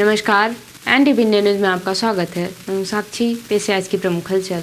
नमस्कार, NTV news में आपका स्वागत है। मैं साक्षी। पेश है आज की प्रमुख हलचल।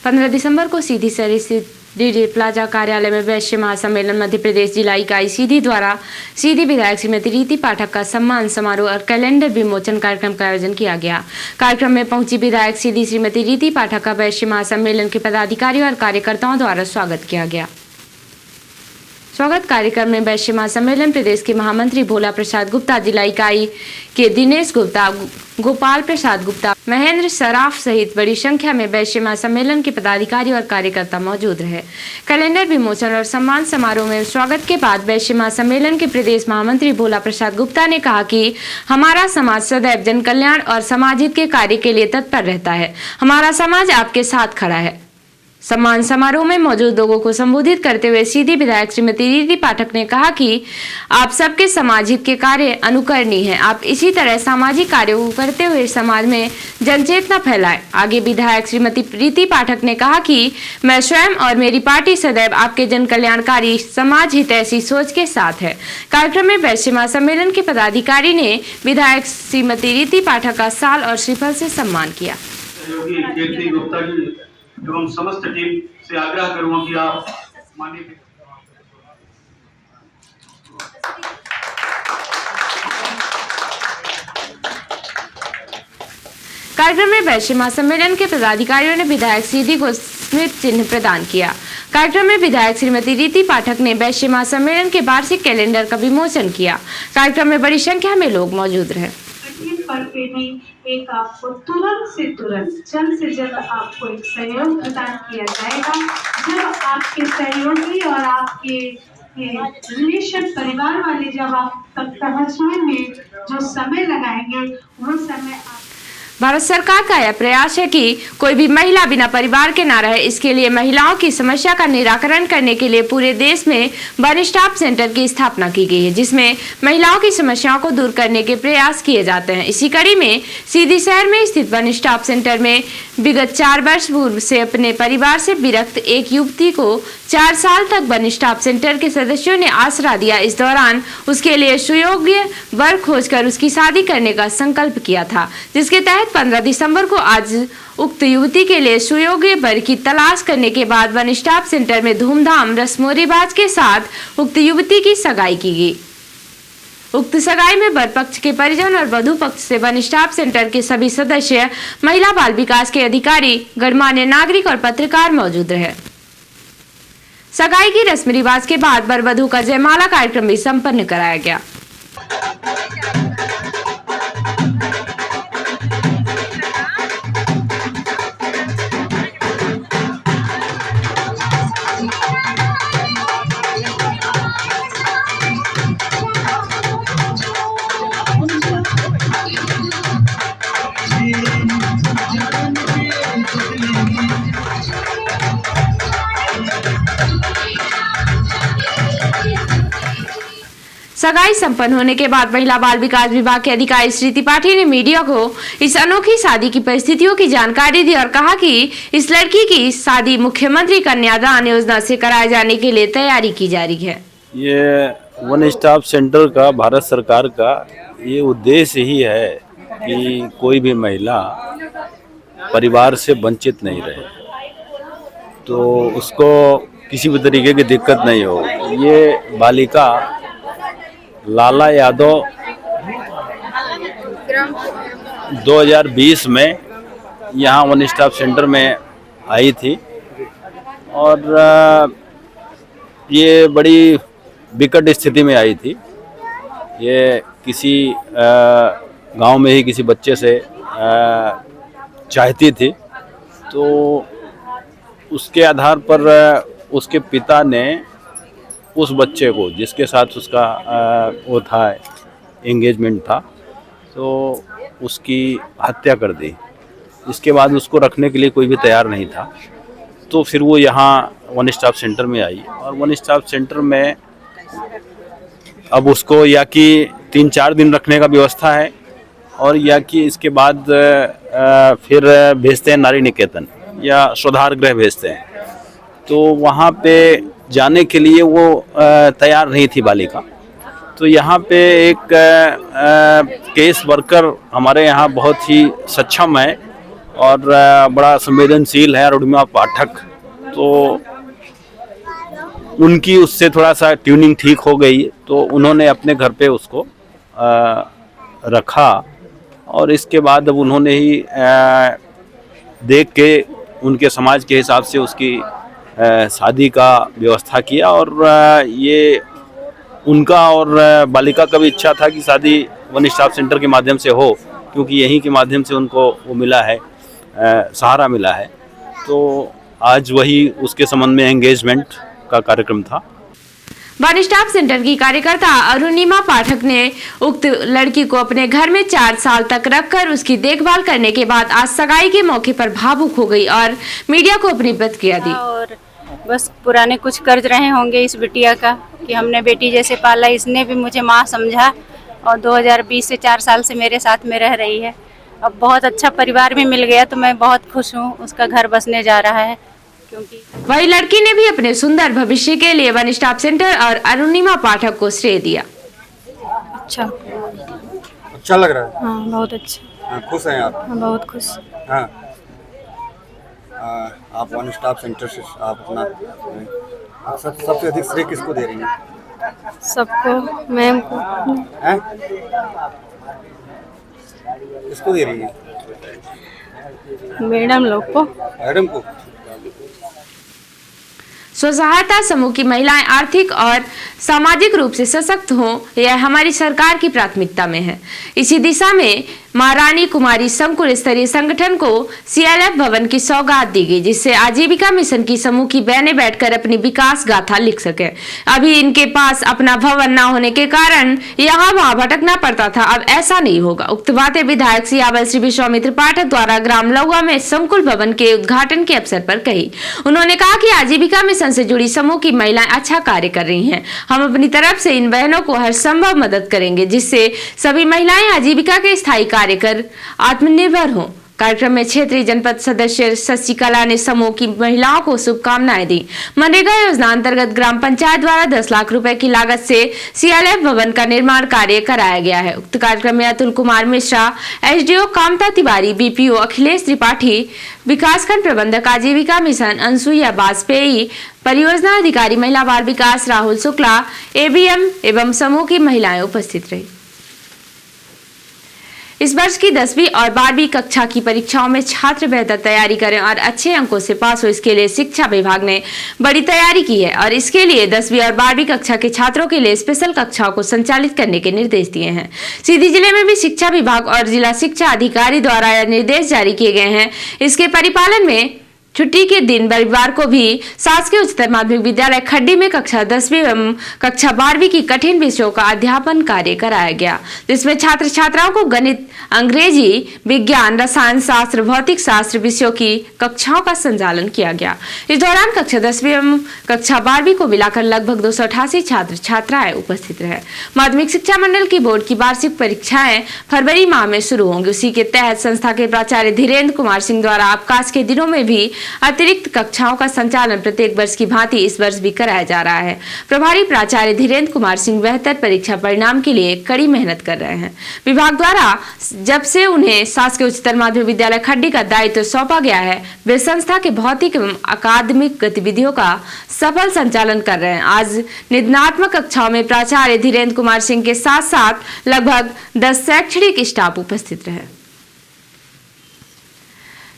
15 दिसंबर को सीधी शहर स्थित डीडी प्लाजा कार्यालय में वैश्य महासम्मेलन मध्य प्रदेश जिला इकाई सीधी द्वारा सीधी विधायक श्रीमती रीति पाठक का सम्मान समारोह और कैलेंडर विमोचन कार्यक्रम का आयोजन किया गया। कार्यक्रम में पहुंची विधायक सीधी श्रीमती रीति पाठक का वैश्य महासम्मेलन के पदाधिकारियों और कार्यकर्ताओं द्वारा स्वागत किया गया। स्वागत कार्यक्रम में वैश्य महासम्मेलन प्रदेश के महामंत्री भोला प्रसाद गुप्ता, जिला इकाई के दिनेश गुप्ता, गोपाल प्रसाद गुप्ता, महेंद्र सराफ सहित बड़ी संख्या में वैश्य महासम्मेलन के पदाधिकारी और कार्यकर्ता मौजूद रहे। कैलेंडर विमोचन और सम्मान समारोह में स्वागत के बाद वैश्य महासम्मेलन के प्रदेश महामंत्री भोला प्रसाद गुप्ता ने कहा कि हमारा समाज सदैव जन कल्याण और समाज हित के कार्य के लिए तत्पर रहता है। हमारा समाज आपके साथ खड़ा है। सम्मान समारोह में मौजूद लोगों को संबोधित करते हुए सीधी विधायक श्रीमती रीति पाठक ने कहा कि आप सबके समाज हित के कार्य अनुकरणीय हैं। आप इसी तरह सामाजिक कार्यों को करते हुए समाज में जनचेतना फैलाएं। आगे विधायक श्रीमती रीति पाठक ने कहा कि मैं स्वयं और मेरी पार्टी सदैव आपके जन कल्याणकारी समाज हित ऐसी सोच के साथ है। कार्यक्रम में वैश्य महासम्मेलन के पदाधिकारी ने विधायक श्रीमती रीति पाठक का शाल और श्रीफल से सम्मान किया। एवं समस्त टीम से आग्रह करूंगा कि आप माननीय कार्यक्रम में वैश्य महासम्मेलन के पदाधिकारियों ने विधायक सीधी को स्मृति चिन्ह प्रदान किया। कार्यक्रम में विधायक श्रीमती रीति पाठक ने वैश्य महासम्मेलन के वार्षिक कैलेंडर का विमोचन किया। कार्यक्रम में बड़ी संख्या में लोग मौजूद रहे। पर पे भी एक आपको तुरंत से तुरंत जल्द से जल्द आपको एक सहयोग प्रदान किया जाएगा। जब आपके सहयोगी और आपके रिलेशन परिवार वाले जब आप तक पहुँचने में जो समय लगाएंगे वो समय भारत सरकार का यह प्रयास है कि कोई भी महिला बिना परिवार के ना रहे। इसके लिए महिलाओं की समस्या का निराकरण करने के लिए पूरे देश में वन स्टॉप सेंटर की स्थापना की गई है, जिसमें महिलाओं की समस्याओं को दूर करने के प्रयास किए जाते हैं। इसी कड़ी में सीधी शहर में स्थित वन स्टॉप सेंटर में विगत 4 वर्ष पूर्व से अपने परिवार से विरक्त एक युवती को 4 साल तक वन स्टॉप सेंटर के सदस्यों ने आसरा दिया। इस दौरान उसके लिए सुयोग्य वर खोजकर उसकी शादी करने का संकल्प किया था, जिसके तहत 15 दिसंबर को आज उक्त युवती के लिए सुयोग्य वर की तलाश करने के बाद वन स्टॉप सेंटर में धूमधाम रस्मों रिवाज के साथ उक्त युवती की सगाई की गई। उक्त सगाई में वर पक्ष के परिजन और वधु पक्ष से वन स्टॉप सेंटर के सभी सदस्य, महिला बाल विकास के अधिकारी, गणमान्य नागरिक और पत्रकार मौजूद रहे। सगाई की रस्म रिवाज के बाद वर वधु का जयमाला कार्यक्रम भी संपन्न कराया गया। सगाई संपन्न होने के बाद महिला बाल विकास विभाग के अधिकारी श्री त्रिपाठी ने मीडिया को इस अनोखी शादी की परिस्थितियों की जानकारी दी और कहा कि इस लड़की की शादी मुख्यमंत्री कन्यादान योजना से कराए जाने के लिए तैयारी की जा रही है। ये वन स्टॉप सेंटर का भारत सरकार का ये उद्देश्य ही है कि कोई भी महिला परिवार से वंचित नहीं रहे, तो उसको किसी भी तरीके की दिक्कत नहीं हो। ये बालिका लाला यादव 2020 में यहाँ वन स्टॉप सेंटर में आई थी और ये बड़ी विकट स्थिति में आई थी। ये किसी गांव में ही किसी बच्चे से चाहती थी, तो उसके आधार पर उसके पिता ने उस बच्चे को, जिसके साथ उसका वो था, एंगेजमेंट था, तो उसकी हत्या कर दी। इसके बाद उसको रखने के लिए कोई भी तैयार नहीं था, तो फिर वो यहाँ वन स्टॉप सेंटर में आई और वन स्टॉप सेंटर में अब उसको या कि 3-4 दिन रखने का व्यवस्था है और या कि इसके बाद फिर भेजते हैं नारी निकेतन या सुधार गृह भेजते हैं। तो वहाँ पे जाने के लिए वो तैयार नहीं थी बालिका, तो यहाँ पे एक केस वर्कर हमारे यहाँ बहुत ही सक्षम है और बड़ा संवेदनशील है, अरुणिमा पाठक। तो उनकी उससे थोड़ा सा ट्यूनिंग ठीक हो गई, तो उन्होंने अपने घर पे उसको रखा और इसके बाद अब उन्होंने ही देख के उनके समाज के हिसाब से उसकी शादी का व्यवस्था किया। और ये उनका और बालिका का भी इच्छा था कि शादी वन स्टॉप सेंटर के माध्यम से हो, क्योंकि यहीं के माध्यम से उनको वो मिला है, सहारा मिला है। तो आज वही उसके संबंध में एंगेजमेंट का कार्यक्रम था। वन स्टॉप सेंटर की कार्यकर्ता अरुणिमा पाठक ने उक्त लड़की को अपने घर में 4 साल तक रखकर उसकी देखभाल करने के बाद आज सगाई के मौके पर भावुक हो गई और मीडिया को अपनी प्रतिक्रिया दी। और बस पुराने कुछ कर्ज रहे होंगे इस बिटिया का कि हमने बेटी जैसे पाला, इसने भी मुझे माँ समझा और 2020 से 4 साल से मेरे साथ में रह रही है। अब बहुत अच्छा परिवार भी मिल गया तो मैं बहुत खुश हूँ। उसका घर बसने जा रहा है। क्योंकि वही लड़की ने भी अपने सुंदर भविष्य के लिए वन स्टॉप सेंटर और अरुणिमा पाठक को श्रेय दिया। अच्छा लग रहा है। हाँ, बहुत अच्छा। हाँ, खुश हैं आप? हाँ, बहुत खुश। हाँ, आप वन स्टॉप सेंटर से आप अपना सबसे अधिक श्रेय किसको दे रही हैं? सबको, मैम को। हैं? किसको दे रही हैं? मैडम लोग को। मैडम को। स्वसहायता समूह की महिलाएं आर्थिक और सामाजिक रूप से सशक्त हों, यह हमारी सरकार की प्राथमिकता में है। इसी दिशा में महारानी कुमारी संकुल स्तरीय संगठन को CLF भवन की सौगात दी गई, जिससे आजीविका मिशन की समूह की बहनें बैठकर अपनी विकास गाथा लिख सके। अभी इनके पास अपना भवन न होने के कारण यहाँ वहाँ भटकना पड़ता था, अब ऐसा नहीं होगा। उक्त बातें विधायक सियावल श्री विश्वामित्र पाठक द्वारा ग्राम लहुआ में संकुल भवन के उद्घाटन के अवसर पर कही। उन्होंने कहा कि आजीविका मिशन से जुड़ी समूह की महिलाएं अच्छा कार्य कर रही हैं। हम अपनी तरफ से इन बहनों को हर संभव मदद करेंगे, जिससे सभी महिलाएं आजीविका के स्थायी कार्य कर आत्मनिर्भर हों। कार्यक्रम में क्षेत्रीय जनपद सदस्य शशिकला ने समूह की महिलाओं को शुभकामनाएं दी। मनरेगा योजना अंतर्गत ग्राम पंचायत द्वारा 10 लाख रुपए की लागत से CLF भवन का निर्माण कार्य कराया गया है। उक्त कार्यक्रम में अतुल कुमार मिश्रा, SDO कामता तिवारी, BPO अखिलेश त्रिपाठी, विकासखंड प्रबंधक आजीविका मिशन अनसुईया वाजपेयी, परियोजना अधिकारी महिला बाल विकास राहुल शुक्ला, ABM एवं समूह की महिलाएं उपस्थित रही। इस वर्ष की 10वीं और 12वीं कक्षा की परीक्षाओं में छात्र बेहतर तैयारी करें और अच्छे अंकों से पास हो, इसके लिए शिक्षा विभाग ने बड़ी तैयारी की है और इसके लिए 10वीं और 12वीं कक्षा के छात्रों के लिए स्पेशल कक्षाओं को संचालित करने के निर्देश दिए हैं। सीधी जिले में भी शिक्षा विभाग और जिला शिक्षा अधिकारी द्वारा यह निर्देश जारी किए गए हैं। इसके परिपालन में छुट्टी के दिन रविवार को भी शासकीय उच्चतर माध्यमिक विद्यालय खड्डी में कक्षा 10वीं एवं कक्षा 12वीं की कठिन विषयों का अध्यापन कार्य कराया गया, जिसमें छात्र छात्राओं को गणित, अंग्रेजी, विज्ञान, रसायन शास्त्र, भौतिक शास्त्र विषयों की कक्षाओं का संचालन किया गया। इस दौरान कक्षा 10वीं एवं कक्षा 12वीं को मिलाकर लगभग 288 छात्र छात्राएं उपस्थित रहे। माध्यमिक शिक्षा मंडल की बोर्ड की वार्षिक परीक्षाएं फरवरी माह में शुरू होंगी। उसी के तहत संस्था के प्राचार्य धीरेन्द्र कुमार सिंह द्वारा अवकाश के दिनों में भी अतिरिक्त कक्षाओं का संचालन प्रत्येक वर्ष की भांति इस वर्ष भी कराया जा रहा है। प्रभारी प्राचार्य धीरेन्द्र कुमार सिंह बेहतर परीक्षा परिणाम के लिए कड़ी मेहनत कर रहे हैं। विभाग द्वारा जब से उन्हें शासकीय उच्चतर माध्यमिक विद्यालय खड्डी का दायित्व सौंपा गया है, वे संस्था के भौतिक एवं अकादमिक गतिविधियों का सफल संचालन कर रहे हैं। आज निदानात्मक कक्षाओं में प्राचार्य धीरेन्द्र कुमार सिंह के साथ साथ लगभग 10 शैक्षणिक स्टाफ उपस्थित रहे।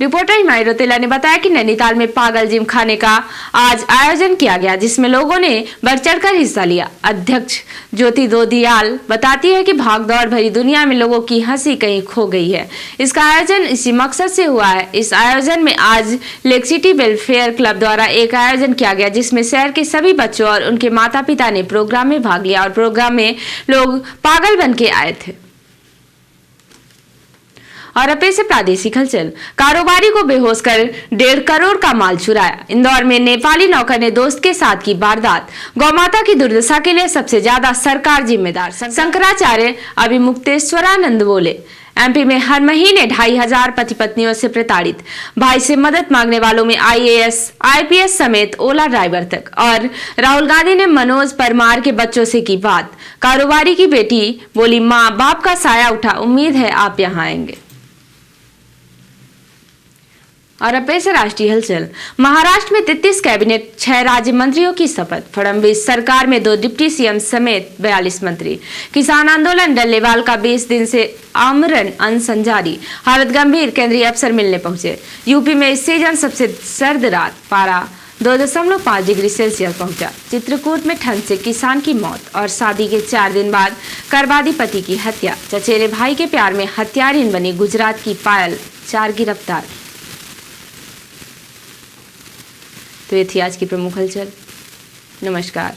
रिपोर्टर हिमायत रोतेला ने बताया कि नैनीताल में पागल जिम खाने का आज आयोजन किया गया, जिसमें लोगों ने बढ़ चढ़कर हिस्सा लिया। अध्यक्ष ज्योति दोदियाल बताती है कि भागदौड़ भरी दुनिया में लोगों की हंसी कहीं खो गई है। इसका आयोजन इसी मकसद से हुआ है। इस आयोजन में आज लेक सिटी वेलफेयर क्लब द्वारा एक आयोजन किया गया, जिसमें शहर के सभी बच्चों और उनके माता पिता ने प्रोग्राम में भाग लिया और प्रोग्राम में लोग पागल बन के आए थे। और अब से प्रादेशिक हलचल। कारोबारी को बेहोश कर 1.5 करोड़ का माल चुराया। इंदौर में नेपाली नौकर ने दोस्त के साथ की वारदात। गौमाता की दुर्दशा के लिए सबसे ज्यादा सरकार जिम्मेदार, शंकराचार्य अभिमुक्तेश्वरानंद बोले। एमपी में हर महीने 2500 पति पत्नियों से प्रताड़ित, भाई से मदद मांगने वालों में आईएएस, आईपीएस समेत ओला ड्राइवर तक। और राहुल गांधी ने मनोज परमार के बच्चों से की बात, कारोबारी की बेटी बोली माँ बाप का साया उठा, उम्मीद है आप यहाँ आएंगे। और अब पेश है राष्ट्रीय हलचल। महाराष्ट्र में 33 कैबिनेट, 6 राज्य मंत्रियों की शपथ। फडणवीस सरकार में 2 डिप्टी सीएम समेत 42 मंत्री। किसान आंदोलन डल्लेवाल का 20 दिन से आमरण अनशन जारी, हालत गंभीर, केंद्रीय अफसर मिलने पहुंचे। यूपी में इस सीजन सबसे सर्द रात, पारा 2.5 डिग्री सेल्सियस पहुंचा। चित्रकूट में ठंड से किसान की मौत और शादी के 4 दिन बाद करवादी पति की हत्या। चचेरे भाई के प्यार में हत्यारिन बनी गुजरात की पायल, 4 गिरफ्तार। तो ये थी आज की प्रमुख हलचल। नमस्कार।